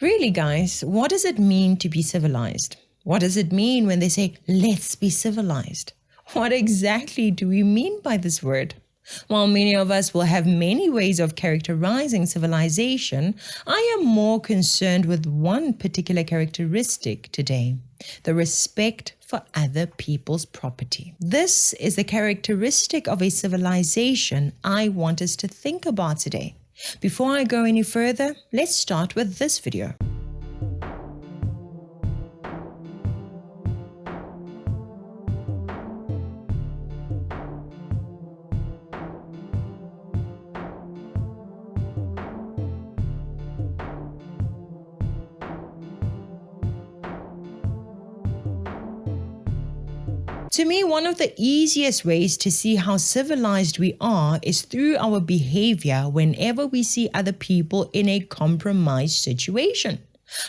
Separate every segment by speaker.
Speaker 1: Really, guys, what does it mean to be civilized? What does it mean when they say, let's be civilized? What exactly do we mean by this word? While many of us will have many ways of characterizing civilization, I am more concerned with one particular characteristic today: the respect for other people's property. This is the characteristic of a civilization I want us to think about today. Before I go any further, let's start with this video. To me, one of the easiest ways to see how civilized we are is through our behavior whenever we see other people in a compromised situation.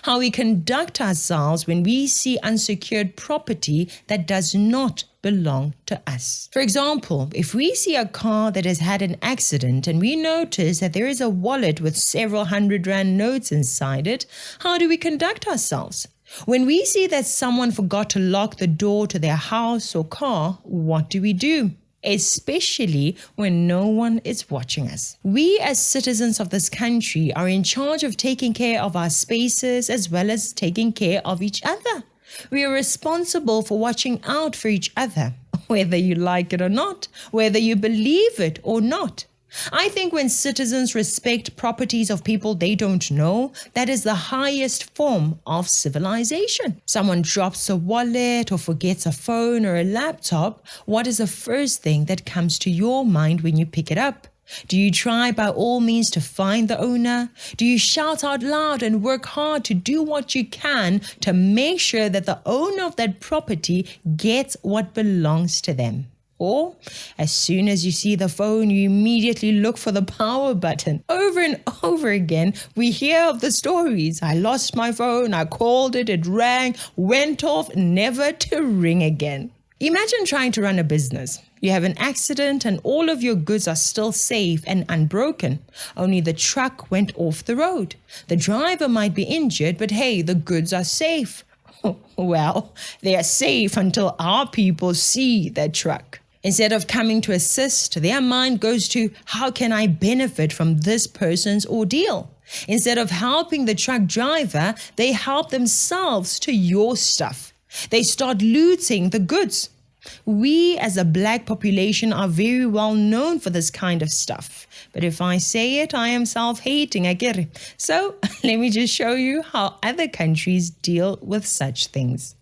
Speaker 1: How we conduct ourselves when we see unsecured property that does not belong to us. For example, if we see a car that has had an accident and we notice that there is a wallet with several R100 notes inside it, how do we conduct ourselves? When we see that someone forgot to lock the door to their house or car, what do we do? Especially when no one is watching us. We as citizens of this country are in charge of taking care of our spaces as well as taking care of each other. We are responsible for watching out for each other, whether you like it or not, whether you believe it or not. I think when citizens respect properties of people they don't know, that is the highest form of civilization. Someone drops a wallet or forgets a phone or a laptop, what is the first thing that comes to your mind when you pick it up? Do you try by all means to find the owner? Do you shout out loud and work hard to do what you can to make sure that the owner of that property gets what belongs to them? Or, as soon as you see the phone, you immediately look for the power button. Over and over again, we hear of the stories. I lost my phone, I called it, it rang, went off, never to ring again. Imagine trying to run a business. You have an accident and all of your goods are still safe and unbroken. Only the truck went off the road. The driver might be injured, but hey, the goods are safe. Well, they are safe until our people see that truck. Instead of coming to assist, their mind goes to, how can I benefit from this person's ordeal? Instead of helping the truck driver, they help themselves to your stuff. They start looting the goods. We as a black population are very well known for this kind of stuff. But if I say it, I am self-hating, I get it. So let me just show you how other countries deal with such things.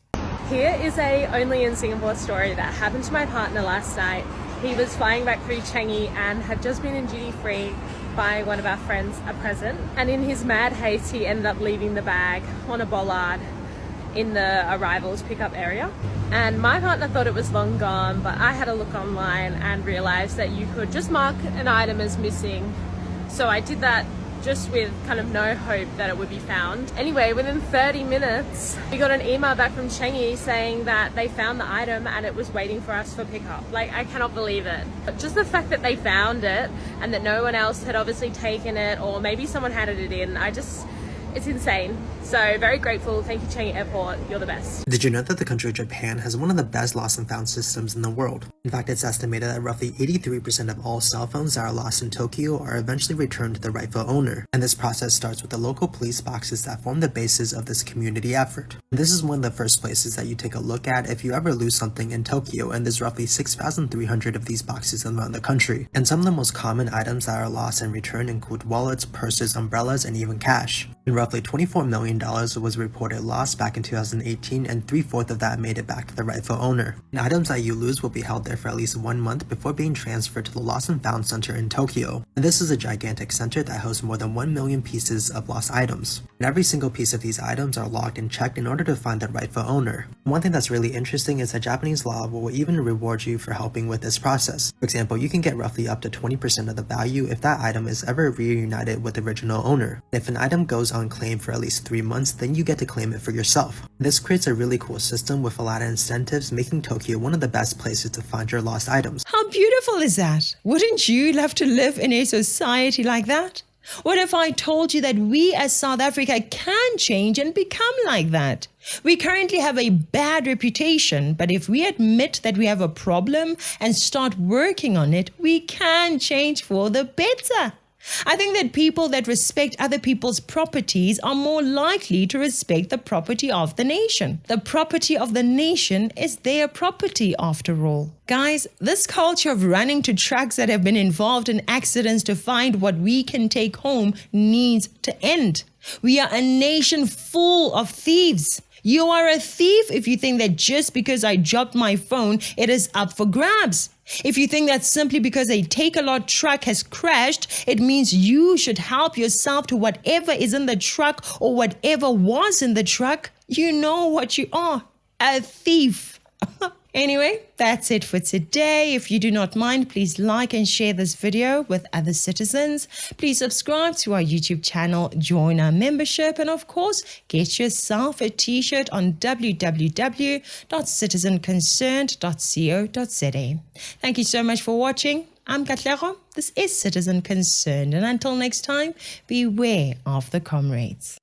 Speaker 2: Here is a only in Singapore story that happened to my partner last night. He was flying back through Changi and had just been in duty free buying one of our friends a present. And in his mad haste, he ended up leaving the bag on a bollard in the arrivals pickup area. And my partner thought it was long gone, but I had a look online and realized that you could just mark an item as missing. So I did that just with kind of no hope that it would be found. Anyway, within 30 minutes, we got an email back from Changi saying that they found the item and it was waiting for us for pickup. Like, I cannot believe it. But just the fact that they found it and that no one else had obviously taken it, or maybe someone handed it in, it's insane. So very grateful. Thank you, Changi Airport. You're the best.
Speaker 3: Did you know that the country of Japan has one of the best lost and found systems in the world? In fact, it's estimated that roughly 83% of all cell phones that are lost in Tokyo are eventually returned to the rightful owner. And this process starts with the local police boxes that form the basis of this community effort. And this is one of the first places that you take a look at if you ever lose something in Tokyo, and there's roughly 6,300 of these boxes around the country. And some of the most common items that are lost and returned include wallets, purses, umbrellas, and even cash. And roughly $24 million was reported lost back in 2018, and 3/4 of that made it back to the rightful owner. And items that you lose will be held there for at least 1 month before being transferred to the Lost and Found Center in Tokyo. And this is a gigantic center that hosts more than 1 million pieces of lost items. And every single piece of these items are logged and checked in order to find the rightful owner. One thing that's really interesting is that Japanese law will even reward you for helping with this process. For example, you can get roughly up to 20% of the value if that item is ever reunited with the original owner. And if an item goes unclaimed for at least 3 months, then you get to claim it for yourself. This creates a really cool system with a lot of incentives, making Tokyo one of the best places to find your lost items.
Speaker 1: How beautiful is that? Wouldn't you love to live in a society like that? What if I told you that we as South Africa can change and become like that? We currently have a bad reputation, but if we admit that we have a problem and start working on it, we can change for the better. I think that people that respect other people's properties are more likely to respect the property of the nation. The property of the nation is their property after all. Guys, this culture of running to trucks that have been involved in accidents to find what we can take home needs to end. We are a nation full of thieves. You are a thief if you think that just because I dropped my phone, it is up for grabs. If you think that simply because a take-a-lot truck has crashed, it means you should help yourself to whatever is in the truck or whatever was in the truck, you know what you are, a thief. Anyway, that's it for today. If you do not mind, please like and share this video with other citizens. Please subscribe to our YouTube channel, join our membership, and of course, get yourself a t-shirt on www.citizenconcerned.co.za. Thank you so much for watching. I'm Katlego. This is Citizen Concerned, and until next time, beware of the comrades.